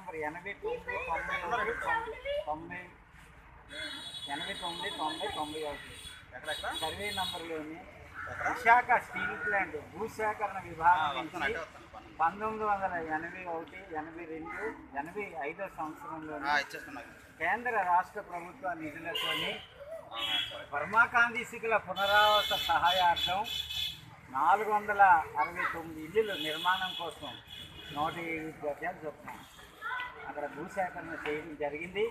Number 89909091 survey నెంబర్లోని Visakha steel plant భూసేకరణ విభాగం నుంచి 1981-82-85 సంవత్సరంలో కేంద్ర రాష్ట్ర ప్రభుత్వ నిధులతోని పరమాకాందీశికుల పునరావాస సహాయార్థం 469 ఇల్లులు నిర్మాణం కోసం 107 గజాలు చొప్పున అక్కడ భూసేకరణ చేయడం జరిగింది.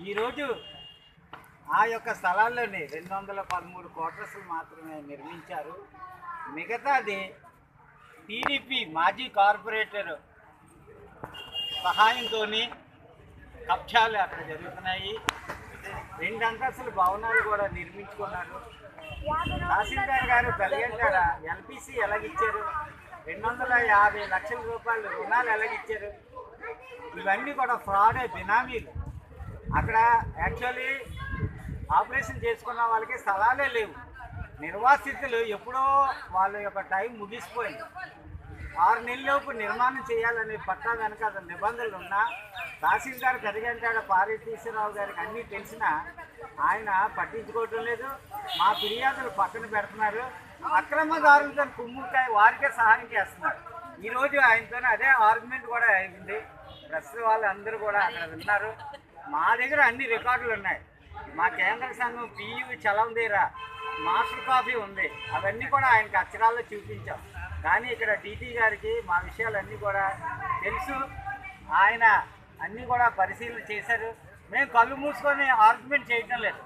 ఈరోజు ఆ యొక్క స్థలాల్లోనే 213 క్వార్టర్స్లు మాత్రమే నిర్మించారు. మిగతాది టీడీపీ మాజీ కార్పొరేటర్ సహాయంతో కబ్జాలు అక్కడ జరుగుతున్నాయి. 2 అంతస్తుల భవనాలు కూడా నిర్మించుకున్నారు. తహసీల్దార్ గారు కలిగంటార ఎల్పిసి ఎలాగిచ్చారు, 250 లక్షల రూపాయలు రుణాలు ఎలాగిచ్చారు, ఇవన్నీ కూడా ఫ్రాడే, బినామీలు. అక్కడ యాక్చువల్లీ ఆపరేషన్ చేసుకున్న వాళ్ళకి స్థలాలే లేవు. నిర్వాసితులు ఎప్పుడో వాళ్ళ యొక్క టైం ముగిసిపోయింది. 6 నెలలలోపు నిర్మాణం చేయాలనే పట్టా కనుక అతని నిబంధనలు ఉన్నా తహసీల్దార్ కరిగంటాడ పార్వతీశ్వరరావు గారికి అన్నీ తెలిసినా ఆయన పట్టించుకోవటం లేదు. మా ఫిర్యాదులు పక్కన పెడుతున్నారు. అక్రమదారులతో కుమ్ముకాయ వారికే సహాయం చేస్తున్నారు. ఈరోజు ఆయనతో అదే ఆర్గ్యుమెంట్ కూడా అయింది. ప్రెస్ వాళ్ళు అందరూ కూడా అక్కడ విన్నారు. మా దగ్గర అన్ని రికార్డులు ఉన్నాయి. మా కేంద్ర సంఘం పియు చలం దగ్గర మాస్టర్ కాపీ ఉంది. అవన్నీ కూడా ఆయనకి అక్షరాల్లో చూపించాం. కానీ ఇక్కడ డీటీ గారికి మా విషయాలన్నీ కూడా తెలుసు. ఆయన అన్నీ కూడా పరిశీలన చేశారు. మేము కళ్ళు మూసుకొని ఆర్గ్యుమెంట్ చేయటం లేదు.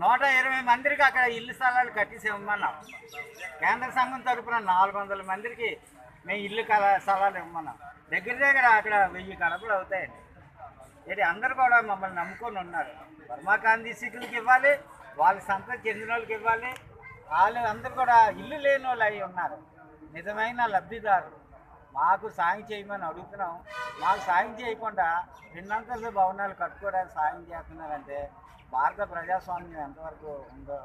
120 మందికి అక్కడ ఇల్లు స్థలాలు కట్టేసి ఇవ్వమన్నాం. కేంద్ర సంఘం తరఫున 400 మందికి మేము ఇల్లు స్థలాలు ఇవ్వమన్నాం. దగ్గర అక్కడ 1000 కడపలు అవుతాయండి. ఇది అందరూ కూడా మమ్మల్ని నమ్ముకొని ఉన్నారు. పరమాకాందీశికులకి ఇవ్వాలి, వాళ్ళ సంతతి చెందిన వాళ్ళకి ఇవ్వాలి. వాళ్ళు అందరూ కూడా ఇల్లు లేని వాళ్ళు అయి ఉన్నారు. నిజమైన లబ్ధిదారులు మాకు సాయం చేయమని అడుగుతున్నాం. మాకు సాయం చేయకుండా 2 అంతస్తుల భవనాలు కట్టుకోవడానికి సాయం చేస్తున్నారంటే భారత ప్రజాస్వామ్యం ఎంతవరకు ఉందో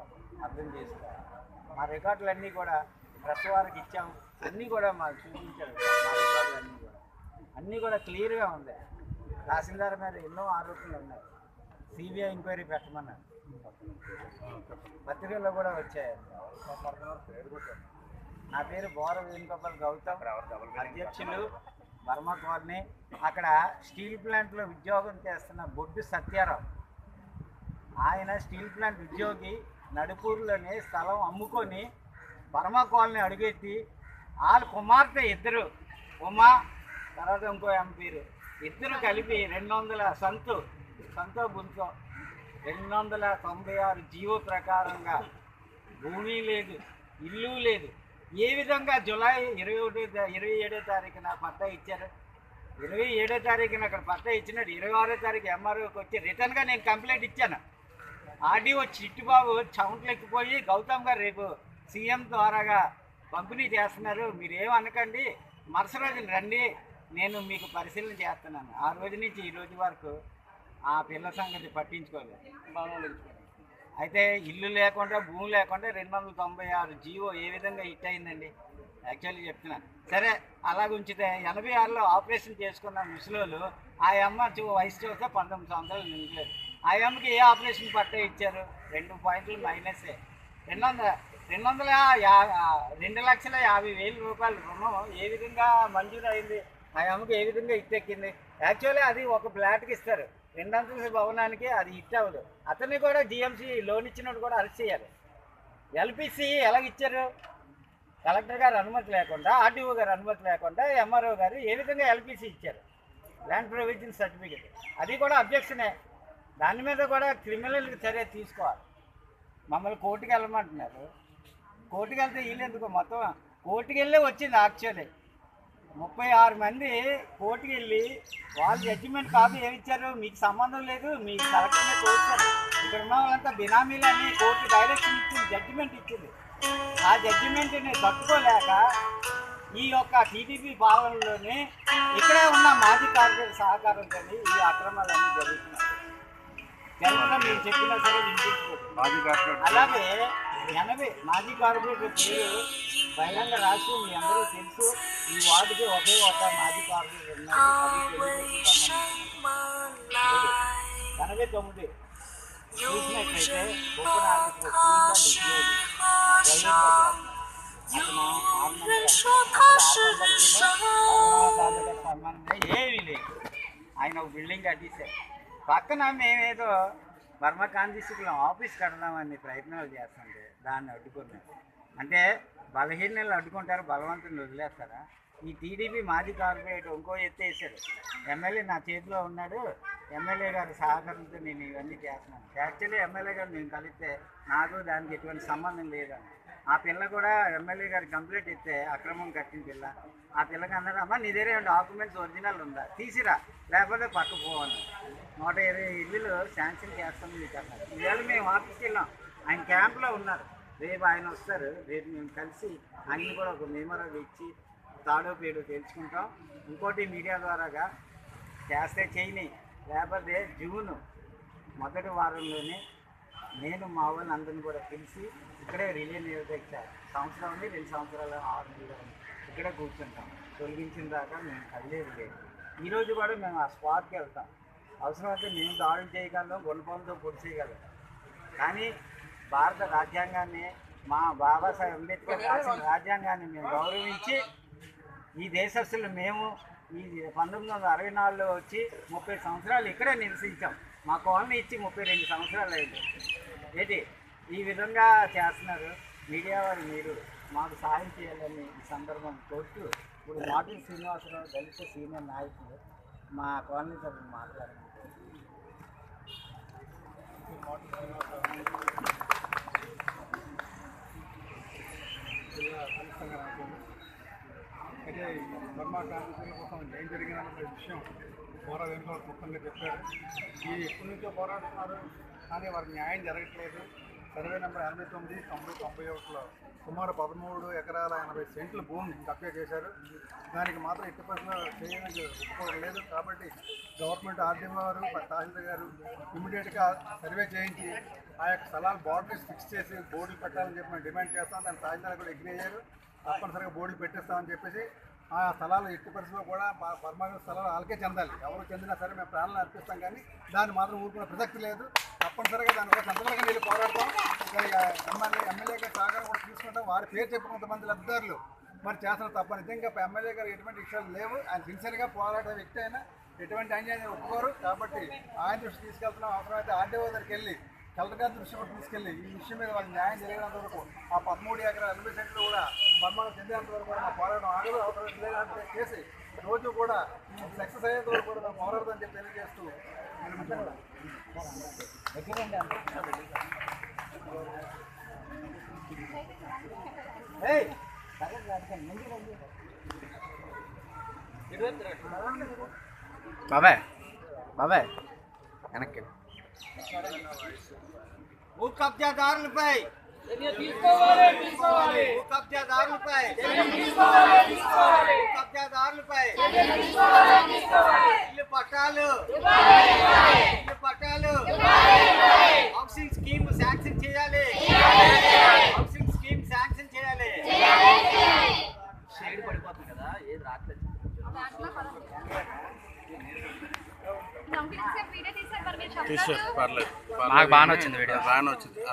అర్థం చేసుకోవాలి. మా రికార్డులన్నీ కూడా ప్రెస్ వారికి ఇచ్చాము. అన్నీ కూడా మాకు చూపించారు. మా రికార్డులన్నీ కూడా క్లియర్గా ఉంది. తహసీల్దార్ మీద ఎన్నో ఆరోపణలు ఉన్నాయి. సిబిఐ ఎంక్వైరీ పెట్టమన్నారు. పత్రికల్లో కూడా వచ్చాయి. నా పేరు బోర వేణుగోపాల్ గౌతమ్, అధ్యక్షులు వర్మ కాలనీ. అక్కడ స్టీల్ ప్లాంట్లో ఉద్యోగం చేస్తున్న బొడ్డు సత్యారావు, ఆయన స్టీల్ ప్లాంట్ ఉద్యోగి, నడుపూరులోనే స్థలం అమ్ముకొని వర్మ కాలనీ అడుగెత్తి వాళ్ళ కుమార్తె ఇద్దరు, ఉమా తర్వాత ఇంకో ఎంపీరు, ఇద్దరు కలిపి 200 సంతో బుంతో 296 జీవో ప్రకారంగా భూమి లేదు, ఇల్లు లేదు. ఏ విధంగా జూలై 27వ తారీఖున పట్టా ఇచ్చారు. 27వ తారీఖున అక్కడ పట్టా ఇచ్చినట్టు 26వ తారీఖు ఎంఆర్ఓకి వచ్చి రిటర్న్గా నేను కంప్లైంట్ ఇచ్చాను. ఆర్డీఓ చిట్టుబాబు చౌంట్లెక్కిపోయి గౌతమ్ గారు రేపు సీఎం ద్వారాగా పంపిణీ చేస్తున్నారు, మీరేమనకండి, మరుసటి రోజున రండి, నేను మీకు పరిశీలన చేస్తున్నాను. ఆ రోజు నుంచి ఈ రోజు వరకు ఆ పిల్ల సంగతి పట్టించుకోలేదు. అయితే ఇల్లు లేకుండా, భూమి లేకుండా 296 జీవో ఏ విధంగా హిట్ అయిందండి. యాక్చువల్లీ చెప్తున్నాను. సరే అలాగ ఉంచితే 86లో ఆపరేషన్ చేసుకున్న ముసలోళ్ళు ఆ అమ్మ వయసు చూస్తే 19 సంవత్సరాలు నిండలేదు. ఆ అమ్మకి ఏ ఆపరేషన్ పట్టా ఇచ్చారు? 2 పాయింట్లు మైనసే. 2,50,000 రూపాయల రుణం ఏ విధంగా మంజూరు అయింది? ఆ అమ్మకి ఏ విధంగా ఇట్టెక్కింది? యాక్చువల్లీ అది ఒక ఫ్లాట్కి ఇస్తారు, 2 అంతస్తుల భవనానికి అది హిట్ అవ్వదు. అతన్ని కూడా జిఎంసీ లోన్ ఇచ్చినట్టు కూడా అరెస్ట్ చేయాలి. ఎల్పిసి ఎలాగిచ్చారు? కలెక్టర్ గారు అనుమతి లేకుండా, ఆర్టీఓ గారు అనుమతి లేకుండా ఎంఆర్ఓ గారు ఏ విధంగా ఎల్పిసి ఇచ్చారు? ల్యాండ్ ప్రొవిజన్ సర్టిఫికేట్, అది కూడా అబ్జెక్షనే. దాని మీద కూడా క్రిమినల్ చర్య తీసుకోవాలి. మమ్మల్ని కోర్టుకి వెళ్ళమంటున్నారు. కోర్టుకి వెళ్తే వీళ్ళెందుకు? మొత్తం కోర్టుకి వెళ్ళే వచ్చింది. యాక్చువల్లీ 36 మంది కోర్టుకి వెళ్ళి వాళ్ళు జడ్జిమెంట్ కాపీ ఏమిచ్చారు? మీకు సంబంధం లేదు, మీ కలెక్టర్నే కోర్టు, ఇక్కడ ఉన్న వాళ్ళంతా బినామీలు అని కోర్టు డైరెక్షన్ ఇచ్చింది, జడ్జిమెంట్ ఇచ్చింది. ఆ జడ్జిమెంట్ని తట్టుకోలేక ఈ యొక్క టీడీపీ పాలనలోనే ఇక్కడే ఉన్న మాజీ కార్పొరేటర్ సహకారంతో ఈ అక్రమాలన్నీ జరుగుతున్నాయి. జరగడం మేము చెప్పినా సరే వినిపించుకోవచ్చు. అలాగే 80 మాజీ కార్పొరేటర్ పేరు బహిరంగ రాష్ట్రం మీ అందరూ తెలుసు. ఈ వార్డుకి ఒకే ఒక మాజీ కార్పొరేటర్ ఉన్నారు. 1989 చూసినట్లయితే గొప్ప నాగేశ్వర ఏమీ లేదు. ఆయన ఒక బిల్డింగ్ కట్టించారు. పక్కన మేమేదో వర్మ కాంతిశుకులం ఆఫీస్ కడదామని ప్రయత్నాలు చేస్తుంటే దాన్ని అడ్డుకున్నాం. అంటే బలహీనలు అడ్డుకుంటారు, బలవంతుని వదిలేస్తారా? ఈ టీడీపీ మాజీ కార్పొరేటర్ ఇంకో ఎత్తేసారు. ఎమ్మెల్యే నా చేతిలో ఉన్నాడు, ఎమ్మెల్యే గారి సహకారంతో నేను ఇవన్నీ చేస్తున్నాను. యాక్చువల్లీ ఎమ్మెల్యే గారు నేను కలిస్తే నాకు దానికి ఎటువంటి సంబంధం లేదని. ఆ పిల్ల కూడా ఎమ్మెల్యే గారికి కంప్లైంట్ ఇస్తే అక్రమం కట్టిన పిల్ల. ఆ పిల్లకి అన్నారు, అమ్మ నీ దగ్గర డాక్యుమెంట్స్ ఒరిజినల్ ఉందా తీసిరా, లేకపోతే పక్క పోవను. 120 ఇల్లులు శాంక్షన్ చేస్తాం మీకు అన్నారు. ఈవేళ మేము ఆఫీస్కి వెళ్ళాం, ఆయన క్యాంప్లో ఉన్నారు. రేపు ఆయన వస్తారు, రేపు మేము కలిసి ఆయన కూడా ఒక మెమోరాండం ఇచ్చి తాడో పేడో తెలుసుకుంటాం. ఇంకోటి మీడియా ద్వారాగా చేస్తే చేయని, లేకపోతే జూన్ మొదటి వారంలోనే నేను మా వాళ్ళని అందరిని కూడా పిలిచి ఇక్కడే రిలే నియోజక సంవత్సరం ఉంది, 2 సంవత్సరాలు 6 నెలలు ఇక్కడే కూర్చుంటాం. తొలగించిన దాకా మేము కదిలేదు లేదు. ఈరోజు కూడా మేము ఆ స్పాట్కి వెళ్తాం. అవసరమైతే మేము దాడులు చేయగలం, గుణపంతో పొడి చేయగలం. కానీ భారత రాజ్యాంగాన్ని, మా బాబాసాహెబ్ అంబేద్కర్ రాసిన రాజ్యాంగాన్ని మేము గౌరవించి ఈ దేశస్తులు మేము ఈ 1964లో వచ్చి 30 సంవత్సరాలు ఇక్కడే నివసించాం. మా కాలనీ ఇచ్చి 32 సంవత్సరాలు అయింది. ఏంటి ఈ విధంగా చేస్తున్నారు? మీడియా వారు మీరు మాకు సహాయం చేయాలని ఈ సందర్భం కోరుతూ ఇప్పుడు మాటూరు శ్రీనివాసరావు దళిత సీనియర్ నాయకులు మా కాలనీ సభ్యులు మాట్లాడారు. అయితే వర్మ కార్మికుల కోసం ఏం జరిగిందన్న విషయం పోరాటంలో మొత్తంగా చెప్పారు. ఎప్పటి నుంచో పోరాడుతున్నారు, కానీ వారికి న్యాయం జరగట్లేదు. సర్వే నెంబర్ 89, 90, 91లో సుమారు 13 ఎకరాల 80 సెంట్ల భూమి కబ్జా చేశారు. దానికి మాత్రం ఎట్టి పరిస్థితుల్లో చేయడానికి ఒప్పుకోలేదు. కాబట్టి గవర్నమెంట్ ఆర్డీఓ గారు, తహసీల్దార్ గారు ఇమీడియట్గా సర్వే చేయించి ఆ యొక్క స్థలాలు బౌండరీస్ ఫిక్స్ చేసి బోర్డులు పెట్టాలని చెప్పి మేము డిమాండ్ చేస్తాం. దాని తహసీల్దార్ కూడా అగ్రీ అయ్యారు. తప్పనిసరిగా బోర్డులు పెట్టేస్తామని చెప్పేసి ఆ స్థలాలు ఎట్టి పరిస్థితుల్లో కూడా పరమాణు స్థలాలు వాళ్ళకే చెందాలి. ఎవరు చెందినా సరే మేము ప్రాణాలను అర్పిస్తాం, కానీ దాన్ని మాత్రం ఊరుకునే ప్రసక్తి లేదు. తప్పనిసరిగా దానికోసం ఎంతవరకు నీళ్ళు పోరాడతాం. ఎమ్మెల్యే గారి సహకారం కూడా తీసుకుంటాం. వారి పేరు చెప్పిన కొంతమంది లబ్ధిదారులు మరి చేస్తున్న తప్ప. నిజంగా ఎమ్మెల్యే గారు ఎటువంటి విషయాలు లేవు. ఆయన సిన్సియర్గా పోరాడే వ్యక్తి అయినా ఎటువంటి అన్యాయం ఒప్పుకోరు. కాబట్టి ఆయన దృష్టి తీసుకెళ్తున్నాం. అవసరమైతే ఆర్డీఓ దగ్గరికి వెళ్ళి కలెక్టర్ గారి దృష్టి కూడా తీసుకెళ్ళి ఈ విషయం మీద వాళ్ళకి న్యాయం జరిగినంత వరకు ఆ 13 ఎకరాల 80 సెంట్లు కూడా బొమ్మలు చెందేంత వరకు కూడా మా పోరాటం ఆగదు. అవసరం చేసి రోజు కూడా సక్సెస్ అయ్యేంత వరకు కూడా మేము పోరాడదని చెప్పి తెలియజేస్తూ బాబాయ్ బాబాయ్ వెనక్కి భూ కబ్జాదారులపై భూ కబ్జాదారులపై ఇల్లు పట్టాలు హౌసింగ్ స్కీమ్ శాంక్షన్ చేయాలి. హౌసింగ్ స్కీమ్ శాంక్షన్ చేయాలి. షేడ్ పడిపోతుంది కదా, ఏది రాట్లేదు. తీసేసి పర్లేదు, బాగానే వచ్చింది వీడియో, బాగానే వచ్చింది.